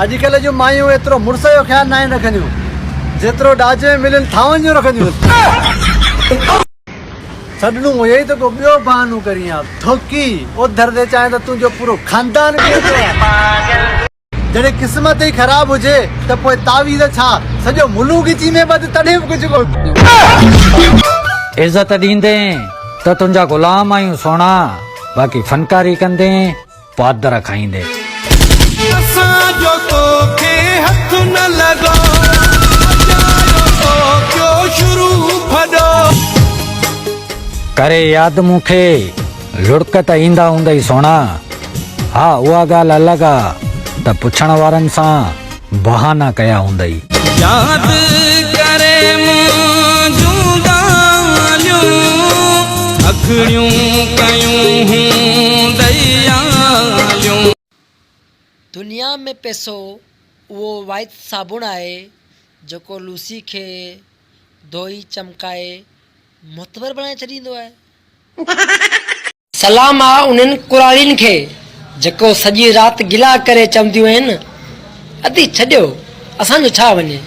अॼुकल्ह जो मायूं एतिरो मुड़ुस जो ख्यालु न रखंदियूं जेतिरो ॾाजे में मिलनि थावनि जो रखंदियूं। छॾणू यही तो को ॿियो बहानो करी आहे थोकी उधर दे चाहे तो तुंहिंजो पूरो खानदान जॾहिं क़िस्मत ही ख़राब हुजे त पोइ तावीज़ छा सॼो मुलूक अची में बद तॾहिं बि कुझु कोन। इज्जत ॾींदे त तुंहिंजा गुलाम आहियूं सोना, बाक़ी फनकारी कंदे पादर खाईंदे। करे याद मूंखे लुड़क त ईंदा हूंदई सोना। हा उहा ॻाल्हि अलॻि आहे त पुछण वारनि सां बहाना कया हूंदई। याद करे दुनिया में पैसो वो वाहिद साबुण आहे जेको लूसी खे धोई चमकाए मुतबर बणाए छॾींदो आहे। सलाम आहे उन्हनि कुराड़ियुनि खे जेको सॼी राति गिला करे चवंदियूं आहिनि अदी छॾियो असांजो छा वञे।